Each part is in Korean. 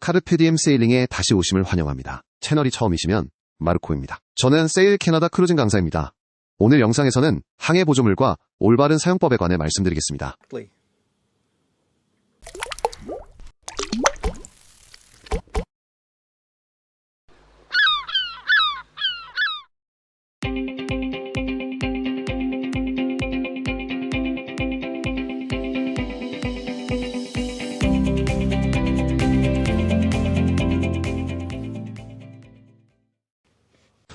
카르페디엠 세일링에 다시 오심을 환영합니다. 채널이 처음이시면 마르코입니다. 저는 세일 캐나다 크루징 강사입니다. 오늘 영상에서는 항해 보조물과 올바른 사용법에 관해 말씀드리겠습니다.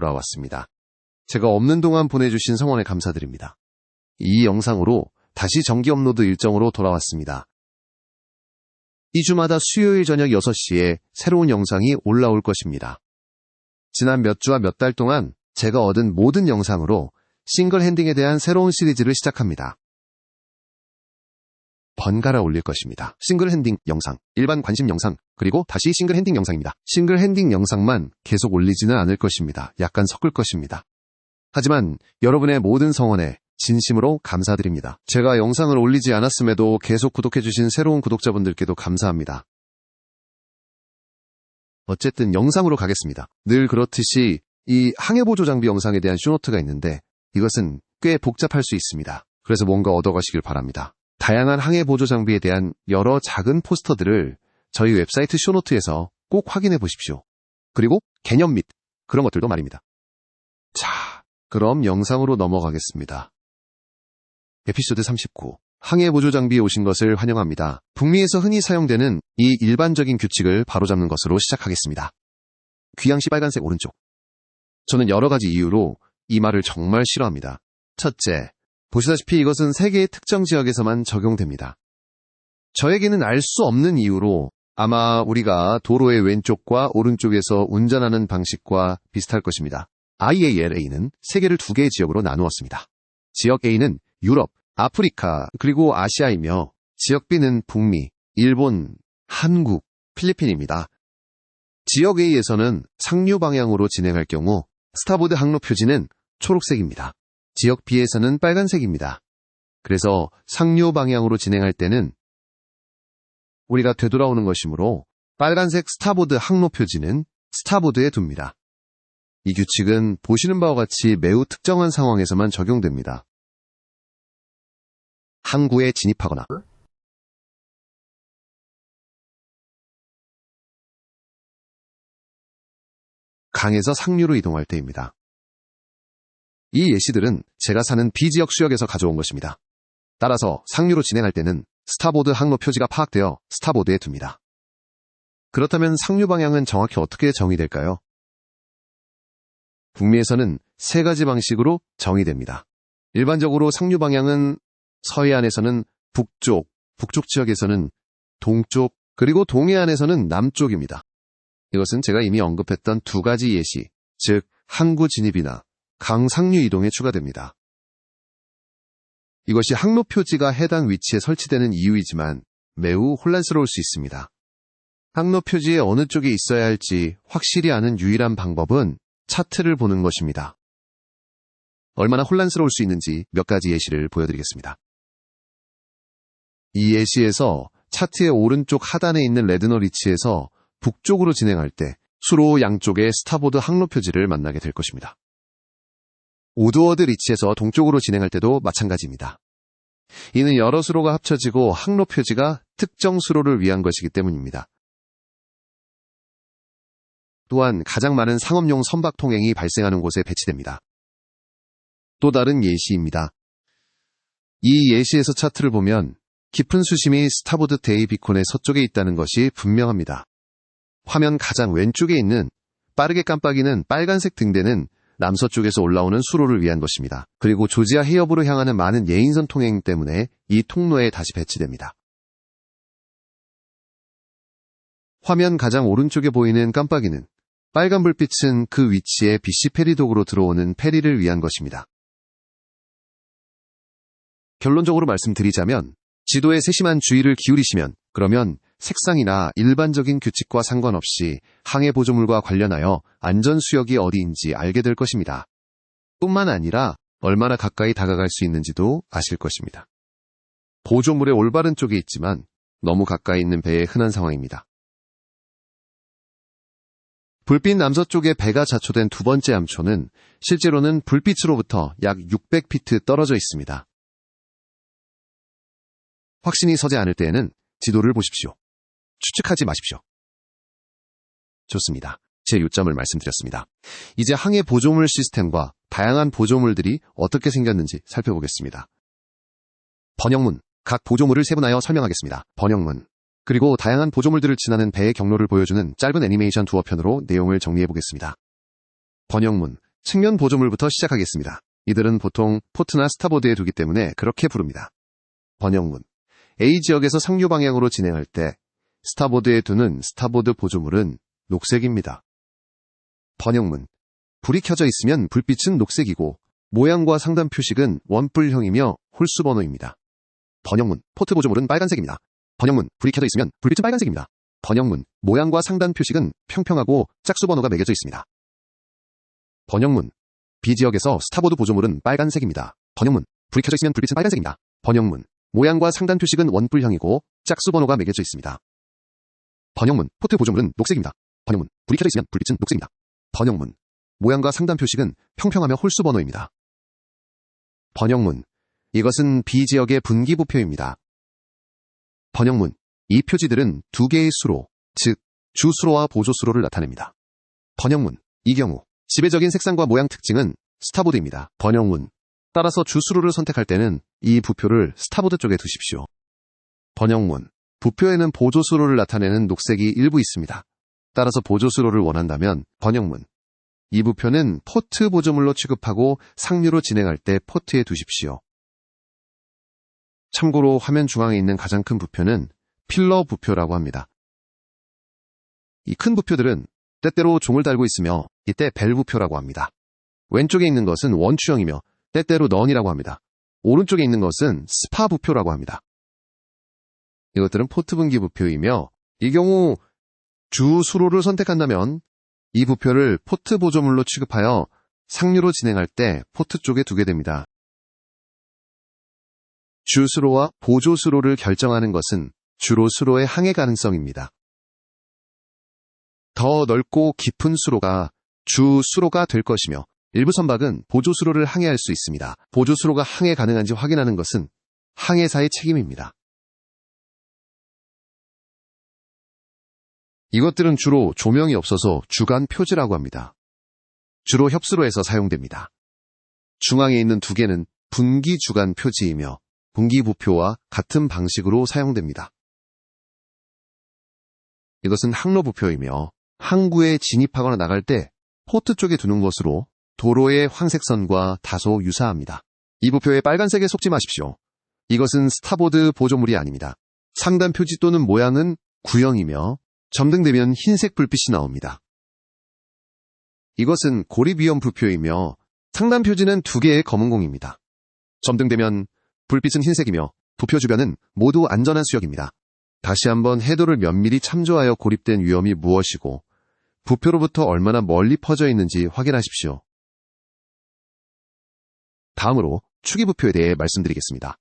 돌아왔습니다. 제가 없는 동안 보내주신 성원에 감사드립니다. 이 영상으로 다시 정기 업로드 일정으로 돌아왔습니다. 2주마다 수요일 저녁 6시에 새로운 영상이 올라올 것입니다. 지난 몇 주와 몇 달 동안 제가 얻은 모든 영상으로 싱글 핸딩에 대한 새로운 시리즈를 시작합니다. 번갈아 올릴 것입니다. 싱글 핸딩 영상, 일반 관심 영상, 그리고 다시 싱글 핸딩 영상입니다. 싱글 핸딩 영상만 계속 올리지는 않을 것입니다. 약간 섞을 것입니다. 하지만 여러분의 모든 성원에 진심으로 감사드립니다. 제가 영상을 올리지 않았음에도 계속 구독해주신 새로운 구독자분들께도 감사합니다. 어쨌든 영상으로 가겠습니다. 늘 그렇듯이 이 항해보조 장비 영상에 대한 쇼노트가 있는데 이것은 꽤 복잡할 수 있습니다. 그래서 뭔가 얻어가시길 바랍니다. 다양한 항해보조 장비에 대한 여러 작은 포스터들을 저희 웹사이트 쇼노트에서 꼭 확인해 보십시오. 그리고 개념 및 그런 것들도 말입니다. 자, 그럼 영상으로 넘어가겠습니다. 에피소드 39. 항해보조 장비에 오신 것을 환영합니다. 북미에서 흔히 사용되는 이 일반적인 규칙을 바로잡는 것으로 시작하겠습니다. 귀향시 빨간색 오른쪽. 저는 여러 가지 이유로 이 말을 정말 싫어합니다. 첫째, 보시다시피 이것은 세계의 특정 지역에서만 적용됩니다. 저에게는 알 수 없는 이유로 아마 우리가 도로의 왼쪽과 오른쪽에서 운전하는 방식과 비슷할 것입니다. IALA는 세계를 두 개의 지역으로 나누었습니다. 지역 A는 유럽, 아프리카, 그리고 아시아이며 지역 B는 북미, 일본, 한국, 필리핀입니다. 지역 A에서는 상류 방향으로 진행할 경우 스타보드 항로 표지는 초록색입니다. 지역 B에서는 빨간색입니다. 그래서 상류 방향으로 진행할 때는 우리가 되돌아오는 것이므로 빨간색 스타보드 항로 표지는 스타보드에 둡니다. 이 규칙은 보시는 바와 같이 매우 특정한 상황에서만 적용됩니다. 항구에 진입하거나 강에서 상류로 이동할 때입니다. 이 예시들은 제가 사는 B지역 수역에서 가져온 것입니다. 따라서 상류로 진행할 때는 스타보드 항로 표지가 파악되어 스타보드에 둡니다. 그렇다면 상류 방향은 정확히 어떻게 정의될까요? 북미에서는 세 가지 방식으로 정의됩니다. 일반적으로 상류 방향은 서해안에서는 북쪽, 북쪽 지역에서는 동쪽, 그리고 동해안에서는 남쪽입니다. 이것은 제가 이미 언급했던 두 가지 예시, 즉 항구 진입이나 강 상류 이동에 추가됩니다. 이것이 항로 표지가 해당 위치에 설치되는 이유이지만 매우 혼란스러울 수 있습니다. 항로 표지에 어느 쪽에 있어야 할지 확실히 아는 유일한 방법은 차트를 보는 것입니다. 얼마나 혼란스러울 수 있는지 몇 가지 예시를 보여드리겠습니다. 이 예시에서 차트의 오른쪽 하단에 있는 레드너 리치에서 북쪽으로 진행할 때 수로 양쪽의 스타보드 항로 표지를 만나게 될 것입니다. 우드워드 리치에서 동쪽으로 진행할 때도 마찬가지입니다. 이는 여러 수로가 합쳐지고 항로 표지가 특정 수로를 위한 것이기 때문입니다. 또한 가장 많은 상업용 선박 통행이 발생하는 곳에 배치됩니다. 또 다른 예시입니다. 이 예시에서 차트를 보면 깊은 수심이 스타보드 데이 비콘의 서쪽에 있다는 것이 분명합니다. 화면 가장 왼쪽에 있는 빠르게 깜빡이는 빨간색 등대는 남서쪽에서 올라오는 수로를 위한 것입니다. 그리고 조지아 해협으로 향하는 많은 예인선 통행 때문에 이 통로에 다시 배치됩니다. 화면 가장 오른쪽에 보이는 깜빡이는 빨간 불빛은 그 위치에 BC 페리독으로 들어오는 페리를 위한 것입니다. 결론적으로 말씀드리자면 지도에 세심한 주의를 기울이시면 그러면 색상이나 일반적인 규칙과 상관없이 항해 보조물과 관련하여 안전수역이 어디인지 알게 될 것입니다. 뿐만 아니라 얼마나 가까이 다가갈 수 있는지도 아실 것입니다. 보조물의 올바른 쪽에 있지만 너무 가까이 있는 배의 흔한 상황입니다. 불빛 남서쪽에 배가 자초된 두 번째 암초는 실제로는 불빛으로부터 약 600피트 떨어져 있습니다. 확신이 서지 않을 때에는 지도를 보십시오. 추측하지 마십시오. 좋습니다. 제 요점을 말씀드렸습니다. 이제 항해 보조물 시스템과 다양한 보조물들이 어떻게 생겼는지 살펴보겠습니다. 번역문, 각 보조물을 세분하여 설명하겠습니다. 번역문, 그리고 다양한 보조물들을 지나는 배의 경로를 보여주는 짧은 애니메이션 두어편으로 내용을 정리해보겠습니다. 번역문, 측면 보조물부터 시작하겠습니다. 이들은 보통 포트나 스타보드에 두기 때문에 그렇게 부릅니다. 번역문, A 지역에서 상류 방향으로 진행할 때 스타보드에 두는 스타보드 보조물은 녹색입니다. 번역문, 불이 켜져 있으면 불빛은 녹색이고 모양과 상단 표식은 원뿔형이며 홀수 번호입니다. 번역문, 포트 보조물은 빨간색입니다. 번역문, 불이 켜져 있으면 불빛은 빨간색입니다. 번역문, 모양과 상단 표식은 평평하고 짝수 번호가 매겨져 있습니다. 번역문, B 지역에서 스타보드 보조물은 빨간색입니다. 번역문, 불이 켜져 있으면 불빛은 빨간색입니다. 번역문, 모양과 상단 표식은 원뿔형이고 짝수 번호가 매겨져 있습니다. 번역문, 포트 보조물은 녹색입니다. 번역문, 불이 켜져 있으면 불빛은 녹색입니다. 번역문, 모양과 상단 표식은 평평하며 홀수 번호입니다. 번역문, 이것은 B 지역의 분기부표입니다. 번역문, 이 표지들은 두 개의 수로, 즉 주수로와 보조수로를 나타냅니다. 번역문, 이 경우 지배적인 색상과 모양 특징은 스타보드입니다. 번역문, 따라서 주수로를 선택할 때는 이 부표를 스타보드 쪽에 두십시오. 번역문, 부표에는 보조수로를 나타내는 녹색이 일부 있습니다. 따라서 보조수로를 원한다면 번역문, 이 부표는 포트 보조물로 취급하고 상류로 진행할 때 포트에 두십시오. 참고로 화면 중앙에 있는 가장 큰 부표는 필러 부표라고 합니다. 이 큰 부표들은 때때로 종을 달고 있으며 이때 벨 부표라고 합니다. 왼쪽에 있는 것은 원추형이며 때때로 넌이라고 합니다. 오른쪽에 있는 것은 스파 부표라고 합니다. 이것들은 포트 분기 부표이며 이 경우 주 수로를 선택한다면 이 부표를 포트 보조물로 취급하여 상류로 진행할 때 포트 쪽에 두게 됩니다. 주수로와 보조수로를 결정하는 것은 주로 수로의 항해 가능성입니다. 더 넓고 깊은 수로가 주수로가 될 것이며 일부 선박은 보조수로를 항해할 수 있습니다. 보조수로가 항해 가능한지 확인하는 것은 항해사의 책임입니다. 이것들은 주로 조명이 없어서 주간 표지라고 합니다. 주로 협수로에서 사용됩니다. 중앙에 있는 두 개는 분기 주간 표지이며 분기부표와 같은 방식으로 사용됩니다. 이것은 항로부표이며 항구에 진입하거나 나갈 때 포트 쪽에 두는 것으로 도로의 황색선과 다소 유사합니다. 이 부표의 빨간색에 속지 마십시오. 이것은 스타보드 보조물이 아닙니다. 상단 표지 또는 모양은 구형이며 점등되면 흰색 불빛이 나옵니다. 이것은 고립위험 부표이며 상단 표지는 두 개의 검은 공입니다. 점등되면 불빛은 흰색이며 부표 주변은 모두 안전한 수역입니다. 다시 한번 해도를 면밀히 참조하여 고립된 위험이 무엇이고 부표로부터 얼마나 멀리 퍼져 있는지 확인하십시오. 다음으로 추기부표에 대해 말씀드리겠습니다.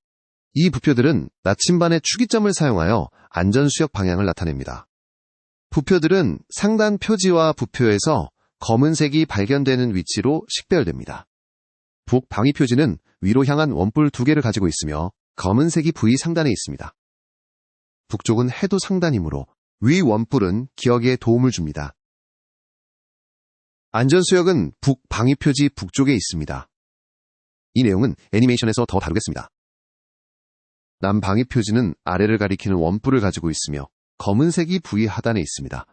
이 부표들은 나침반의 추기점을 사용하여 안전수역 방향을 나타냅니다. 부표들은 상단 표지와 부표에서 검은색이 발견되는 위치로 식별됩니다. 북방위 표지는 위로 향한 원뿔 두 개를 가지고 있으며 검은색이 V 상단에 있습니다. 북쪽은 해도 상단이므로 위 원뿔은 기억에 도움을 줍니다. 안전수역은 북방위 표지 북쪽에 있습니다. 이 내용은 애니메이션에서 더 다루겠습니다. 남방위 표지는 아래를 가리키는 원뿔을 가지고 있으며 검은색이 V 하단에 있습니다.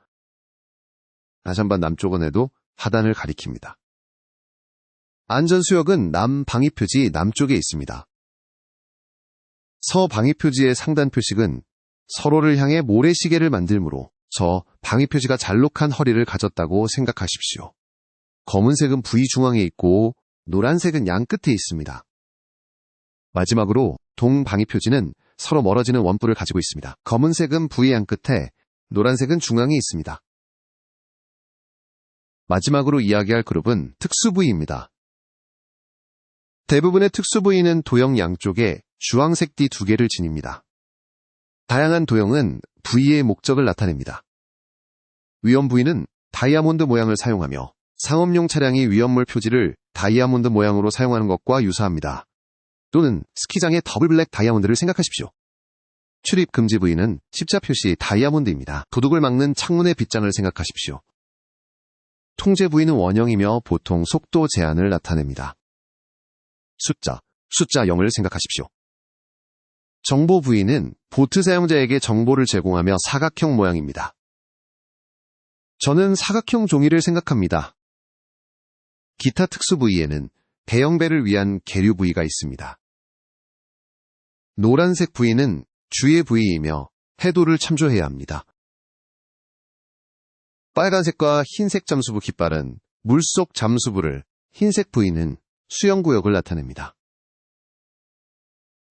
다시 한번 남쪽은 해도 하단을 가리킵니다. 안전수역은 남방위 표지 남쪽에 있습니다. 서방위 표지의 상단 표식은 서로를 향해 모래시계를 만들므로 저 방위 표지가 잘록한 허리를 가졌다고 생각하십시오. 검은색은 V 중앙에 있고 노란색은 양 끝에 있습니다. 마지막으로 동방위 표지는 서로 멀어지는 원뿔을 가지고 있습니다. 검은색은 V 양 끝에, 노란색은 중앙에 있습니다. 마지막으로 이야기할 그룹은 특수부위입니다. 대부분의 특수부위는 도형 양쪽에 주황색 띠 두 개를 지닙니다. 다양한 도형은 부위의 목적을 나타냅니다. 위험 부위는 다이아몬드 모양을 사용하며 상업용 차량이 위험물 표지를 다이아몬드 모양으로 사용하는 것과 유사합니다. 또는 스키장의 더블 블랙 다이아몬드를 생각하십시오. 출입 금지 부위는 십자 표시 다이아몬드입니다. 도둑을 막는 창문의 빗장을 생각하십시오. 통제 부위는 원형이며 보통 속도 제한을 나타냅니다. 숫자 0을 생각하십시오. 정보 부위는 보트 사용자에게 정보를 제공하며 사각형 모양입니다. 저는 사각형 종이를 생각합니다. 기타 특수 부위에는 대형배를 위한 계류 부위가 있습니다. 노란색 부위는 주의 부위이며 해도를 참조해야 합니다. 빨간색과 흰색 잠수부 깃발은 물속 잠수부를, 흰색 부위는 수영구역을 나타냅니다.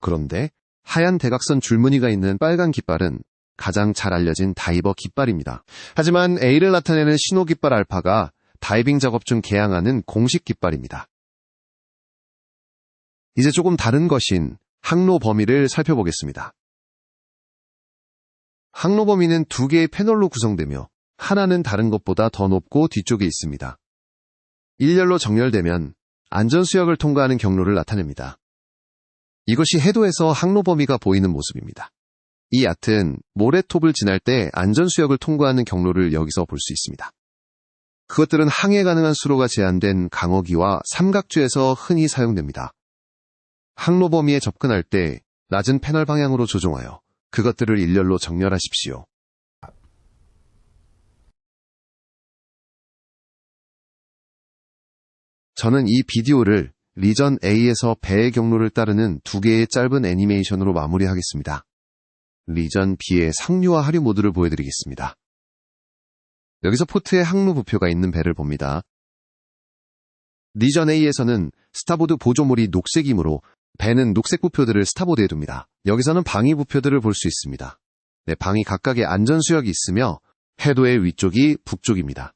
그런데 하얀 대각선 줄무늬가 있는 빨간 깃발은 가장 잘 알려진 다이버 깃발입니다. 하지만 A를 나타내는 신호 깃발 알파가 다이빙 작업 중 개양하는 공식 깃발입니다. 이제 조금 다른 것인 항로 범위를 살펴보겠습니다. 항로 범위는 두 개의 패널로 구성되며 하나는 다른 것보다 더 높고 뒤쪽에 있습니다. 일렬로 정렬되면 안전수역을 통과하는 경로를 나타냅니다. 이것이 해도에서 항로 범위가 보이는 모습입니다. 이 얕은 모래톱을 지날 때 안전수역을 통과하는 경로를 여기서 볼 수 있습니다. 그것들은 항해 가능한 수로가 제한된 강어기와 삼각주에서 흔히 사용됩니다. 항로 범위에 접근할 때 낮은 패널 방향으로 조종하여 그것들을 일렬로 정렬하십시오. 저는 이 비디오를 리전 A에서 배의 경로를 따르는 두 개의 짧은 애니메이션으로 마무리하겠습니다. 리전 B의 상류와 하류 모드를 보여드리겠습니다. 여기서 포트에 항로 부표가 있는 배를 봅니다. 리전 A에서는 스타보드 보조물이 녹색이므로 배는 녹색 부표들을 스타보드에 둡니다. 여기서는 방위 부표들을 볼 수 있습니다. 방위 각각의 안전수역이 있으며 해도의 위쪽이 북쪽입니다.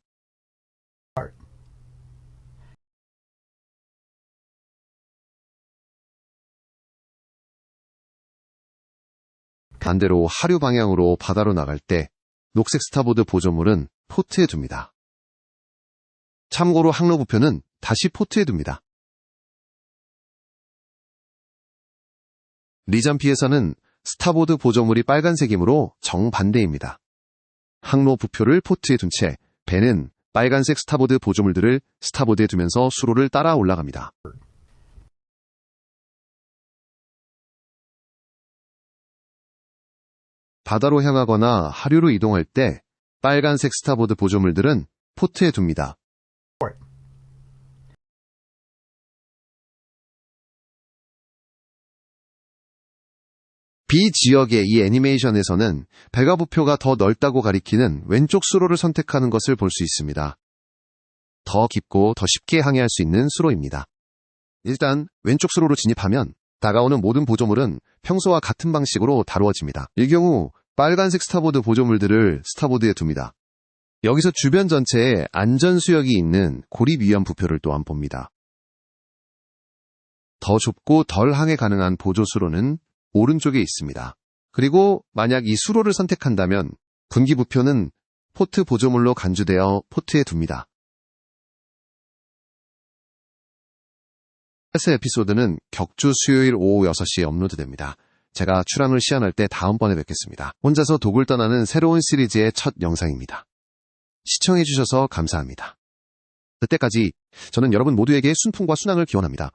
반대로 하류 방향으로 바다로 나갈 때 녹색 스타보드 보조물은 포트에 둡니다. 참고로 항로 부표는 다시 포트에 둡니다. 리전 B에서는 스타보드 보조물이 빨간색이므로 정반대입니다. 항로 부표를 포트에 둔 채 배는 빨간색 스타보드 보조물들을 스타보드에 두면서 수로를 따라 올라갑니다. 바다로 향하거나 하류로 이동할 때 빨간색 스타보드 보조물들은 포트에 둡니다. B 지역의 이 애니메이션에서는 배가 부표가 더 넓다고 가리키는 왼쪽 수로를 선택하는 것을 볼 수 있습니다. 더 깊고 더 쉽게 항해할 수 있는 수로입니다. 일단 왼쪽 수로로 진입하면 다가오는 모든 보조물은 평소와 같은 방식으로 다루어집니다. 이 경우 빨간색 스타보드 보조물들을 스타보드에 둡니다. 여기서 주변 전체에 안전수역이 있는 고립 위험 부표를 또한 봅니다. 더 좁고 덜 항해 가능한 보조수로는 오른쪽에 있습니다. 그리고 만약 이 수로를 선택한다면 분기 부표는 포트 보조물로 간주되어 포트에 둡니다. 패스 에피소드는 격주 수요일 오후 6시에 업로드됩니다. 제가 출항을 시연할 때 다음번에 뵙겠습니다. 혼자서 독을 떠나는 새로운 시리즈의 첫 영상입니다. 시청해주셔서 감사합니다. 그때까지 저는 여러분 모두에게 순풍과 순항을 기원합니다.